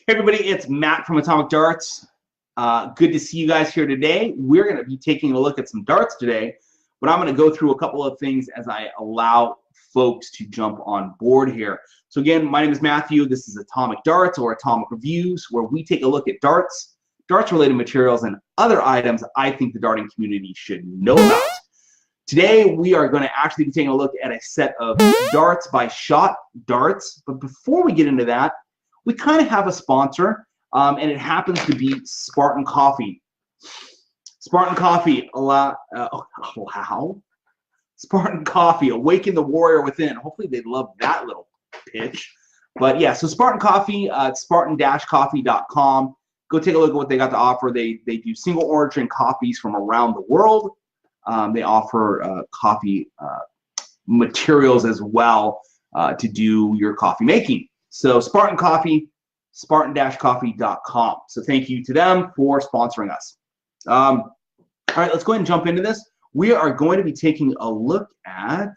Hey everybody, it's Matt from Atomic Darts. Good to see you guys here today. We're going to be taking a look at some darts today, but I'm going to go through a couple of things as I allow folks to jump on board here. So again, my name is Matthew. This is Atomic Darts or Atomic Reviews, where we take a look at darts, darts-related materials, and other items I think the darting community should know about. Today, we are going to actually be taking a look at a set of darts by Shot Darts. But before we get into that, we kind of have a sponsor, and it happens to be Spartan Coffee. Spartan Coffee, Spartan Coffee, awaken the warrior within. Hopefully they love that little pitch. But yeah, so Spartan Coffee, spartan-coffee.com. Go take a look at what they got to offer. They do single origin coffees from around the world. They offer coffee materials as well to do your coffee making. So Spartan Coffee, spartan-coffee.com. So thank you to them for sponsoring us. All right, let's go ahead and jump into this. We are going to be taking a look at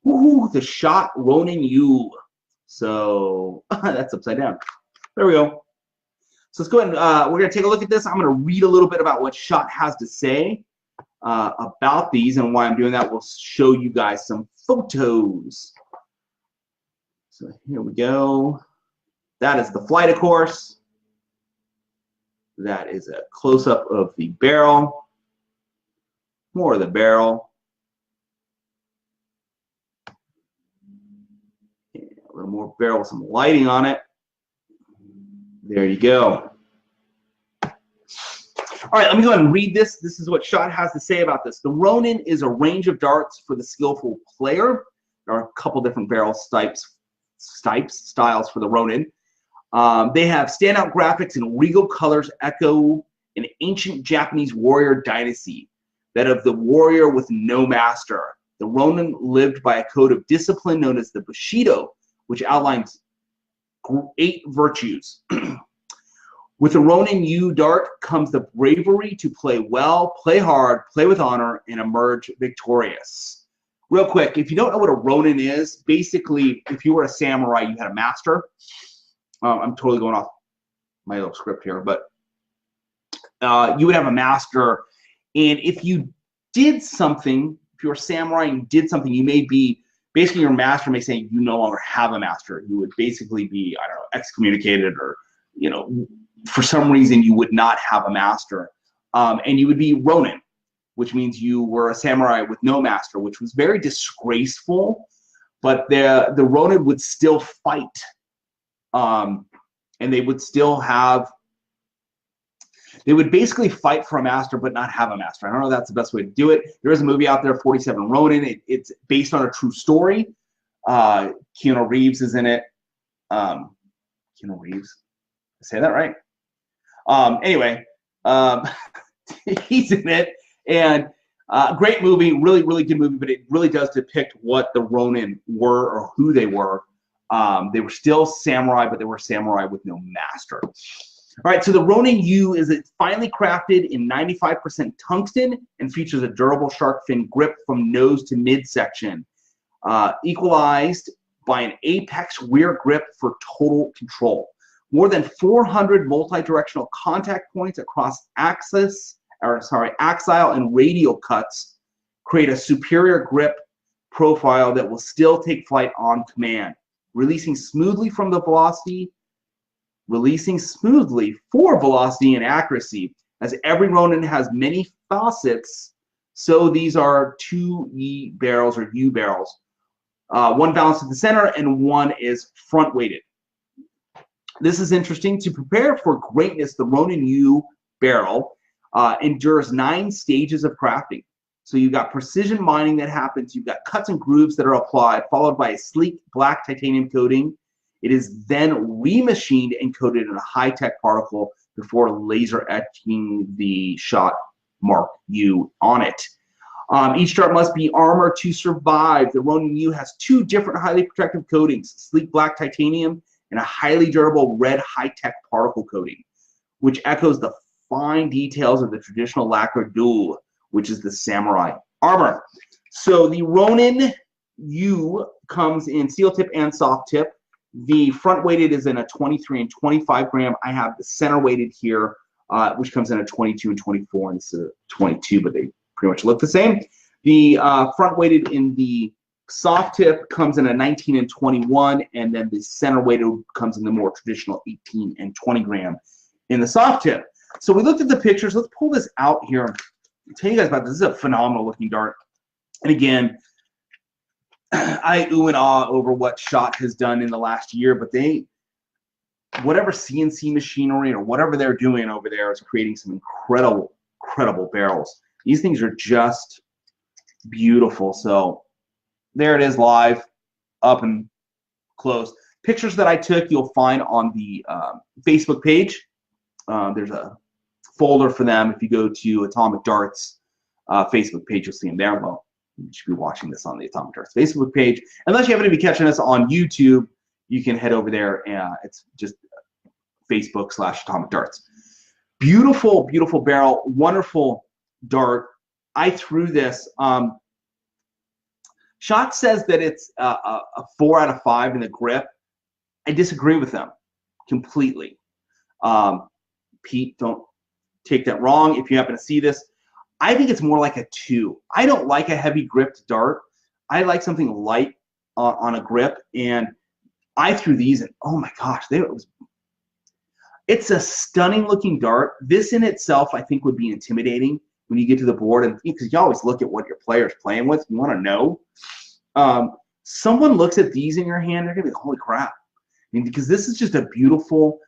the Shot Ronin Yu. So that's upside down. There we go. So let's go ahead and we're going to take a look at this. I'm going to read a little bit about what Shot has to say about these, and why I'm doing that. We'll show you guys some photos. So here we go. That is the flight, of course. That is a close-up of the barrel. More of the barrel. Yeah, a little more barrel with some lighting on it. There you go. All right, let me go ahead and read this. This is what Shot has to say about this. The Ronin is a range of darts for the skillful player. There are a couple different barrel styles for the Ronin. They have standout graphics and regal colors echo an ancient Japanese warrior dynasty, that of the warrior with no master. The Ronin lived by a code of discipline known as the Bushido, which outlines 8 virtues. With the Ronin Yu dart comes the bravery to play well, play hard, play with honor, and emerge victorious. Real quick, if you don't know what a Ronin is, basically, if you were a samurai, you had a master. I'm totally going off my little script here, but you would have a master, and if you did something, if you're a samurai and you did something, you may be, basically your master may say you no longer have a master. You would basically be, I don't know, excommunicated, or, you know, for some reason you would not have a master. And you would be Ronin, which means you were a samurai with no master, which was very disgraceful, but the Ronin would still fight. And they would still have, they would basically fight for a master but not have a master. I don't know if that's the best way to do it. There is a movie out there, 47 Ronin. It's based on a true story. Keanu Reeves is in it. Keanu Reeves, did I say that right? Anyway, he's in it. And great movie, really, really good movie, but it really does depict what the Ronin were, or who they were. They were still samurai, but they were samurai with no master. All right, so the Ronin Yu is finely crafted in 95% tungsten and features a durable shark fin grip from nose to midsection, equalized by an apex rear grip for total control. More than 400 multi-directional contact points across axial and radial cuts create a superior grip profile that will still take flight on command, releasing smoothly for velocity and accuracy. As every Ronin has many facets, so these are 2 Yi barrels or U barrels. One balanced at the center and one is front weighted. This is interesting. To prepare for greatness, the Ronin Yu barrel endures 9 stages of crafting. So you've got precision mining that happens. You've got cuts and grooves that are applied, followed by a sleek black titanium coating. It is then remachined and coated in a high-tech particle before laser etching the Shot Mark U on it. Each dart must be armored to survive. The Ronin Yu has 2 different highly protective coatings, sleek black titanium and a highly durable red high-tech particle coating, which echoes the fine details of the traditional lacquer duel, which is the samurai armor. So the Ronin Yu comes in steel tip and soft tip. The front weighted is in a 23 and 25 gram. I have the center weighted here, which comes in a 22 and 24, and this is a 22, but they pretty much look the same. The front weighted in the soft tip comes in a 19 and 21, and then the center weighted comes in the more traditional 18 and 20 gram in the soft tip. So we looked at the pictures. Let's pull this out here and tell you guys about this. This is a phenomenal looking dart. And again, I ooh and ah over what Shot has done in the last year, but whatever CNC machinery or whatever they're doing over there is creating some incredible, incredible barrels. These things are just beautiful. So there it is live, up and close. Pictures that I took you'll find on the Facebook page. There's a folder for them. If you go to Atomic Darts Facebook page, you'll see them there. Well, you should be watching this on the Atomic Darts Facebook page. Unless you happen to be catching us on YouTube, you can head over there. It's just Facebook/Atomic Darts. Beautiful, beautiful barrel. Wonderful dart. I threw this. Shot says that it's a 4 out of 5 in the grip. I disagree with them completely. Pete, don't take that wrong if you happen to see this. I think it's more like a 2. I don't like a heavy gripped dart. I like something light on a grip, and I threw these, and oh my gosh, it's a stunning looking dart. This in itself, I think, would be intimidating when you get to the board, and because you always look at what your player's playing with, you want to know. Someone looks at these in your hand, they're gonna be, holy crap. I mean, because this is just a beautiful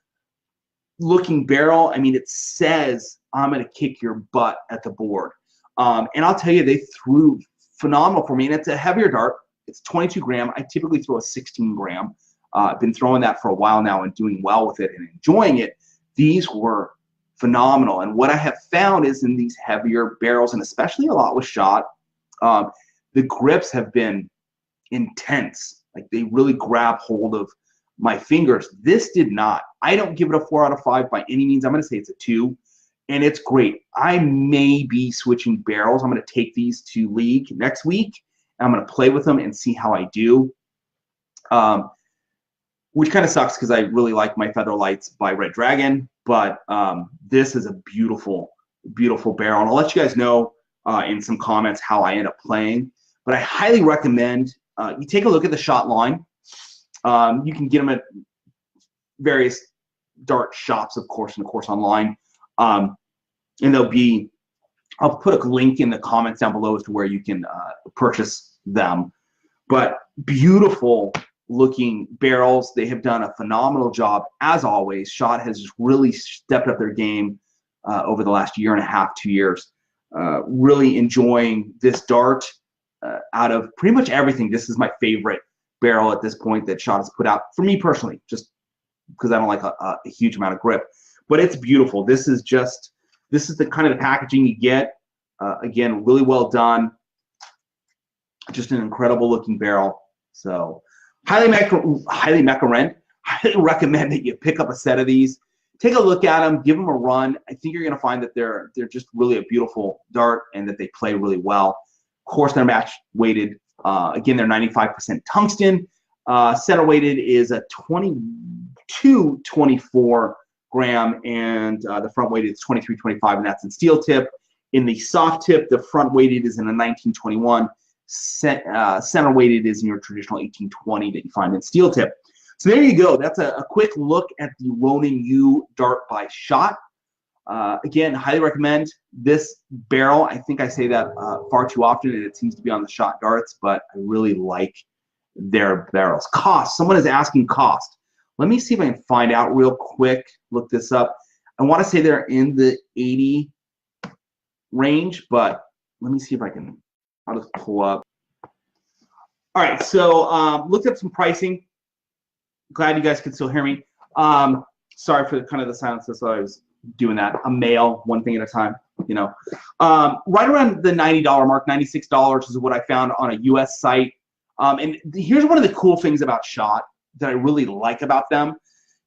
looking barrel. I mean, it says, I'm gonna kick your butt at the board. And I'll tell you, they threw phenomenal for me, and it's a heavier dart. It's 22 gram. I typically throw a 16 gram. I've been throwing that for a while now and doing well with it and enjoying it. These were phenomenal. And what I have found is in these heavier barrels, and especially a lot with Shot, the grips have been intense. Like, they really grab hold of my fingers. This did not. I don't give it a 4 out of 5 by any means. I'm going to say it's a 2, and it's great. I may be switching barrels. I'm going to take these to League next week, and I'm going to play with them and see how I do. Which kind of sucks because I really like my Feather Lights by Red Dragon, but this is a beautiful, beautiful barrel. And I'll let you guys know in some comments how I end up playing. But I highly recommend you take a look at the Shot line. You can get them at various dart shops, of course, and of course online. And there'll be, I'll put a link in the comments down below as to where you can purchase them. But beautiful looking barrels. They have done a phenomenal job, as always. Shot has just really stepped up their game over the last year and a half, 2 years. Really enjoying this dart. Out of pretty much everything, this is my favorite barrel at this point that Shot has put out, for me personally, just because I don't like a huge amount of grip. But it's beautiful. This is the kind of the packaging you get. Again, really well done. Just an incredible looking barrel. So highly recommend that you pick up a set of these. Take a look at them, give them a run. I think you're going to find that they're just really a beautiful dart and that they play really well. Of course, they're match weighted. Again, they're 95% tungsten. Center weighted is a 22-24 gram, and the front weighted is 23-25, and that's in steel tip. In the soft tip, the front weighted is in a 19-21. Center weighted is in your traditional 18-20 that you find in steel tip. So there you go. That's a quick look at the Ronin Yu dart by Shot. Again, highly recommend this barrel. I think I say that far too often, and it seems to be on the Shot darts, but I really like their barrels. Cost. Someone is asking cost. Let me see if I can find out real quick. Look this up. I want to say they're in the 80 range, but let me see if I can. I'll just pull up. All right, so looked up some pricing. Glad you guys can still hear me. Sorry for kind of the silence. That's why I was doing that. A mail, one thing at a time, you know. Right around the $90 mark, $96 is what I found on a US site. And here's one of the cool things about Shot that I really like about them,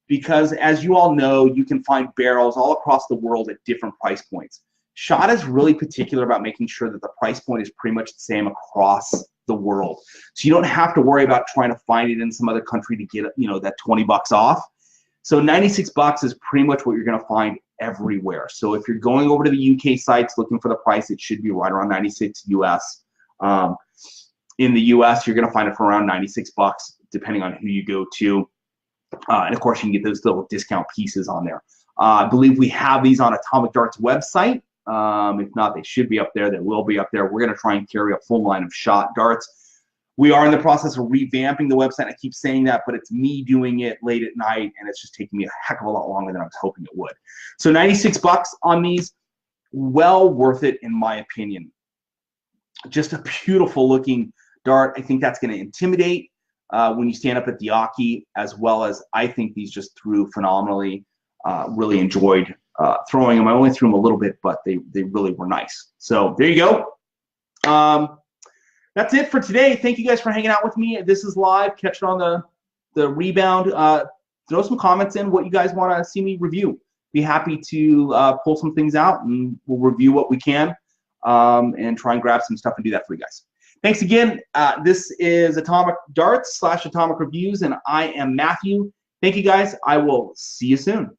because as you all know, you can find barrels all across the world at different price points. Shot is really particular about making sure that the price point is pretty much the same across the world. So you don't have to worry about trying to find it in some other country to get, you know, that 20 bucks off. So 96 bucks is pretty much what you're going to find everywhere. So if you're going over to the UK sites looking for the price, it should be right around 96 US. In the US, you're going to find it for around 96 bucks, depending on who you go to. And of course, you can get those little discount pieces on there. I believe we have these on Atomic Dart's website. If not, they should be up there. They will be up there. We're going to try and carry a full line of Shot darts. We are in the process of revamping the website. I keep saying that, but it's me doing it late at night, and it's just taking me a heck of a lot longer than I was hoping it would. So 96 bucks on these, well worth it in my opinion. Just a beautiful looking dart. I think that's going to intimidate when you stand up at the Aki, as well as I think these just threw phenomenally. Really enjoyed throwing them. I only threw them a little bit, but they really were nice. So there you go. That's it for today. Thank you guys for hanging out with me. This is live. Catch it on the rebound. Throw some comments in what you guys want to see me review. Be happy to pull some things out, and we'll review what we can and try and grab some stuff and do that for you guys. Thanks again. This is Atomic Darts / Atomic Reviews, and I am Matthew. Thank you guys. I will see you soon.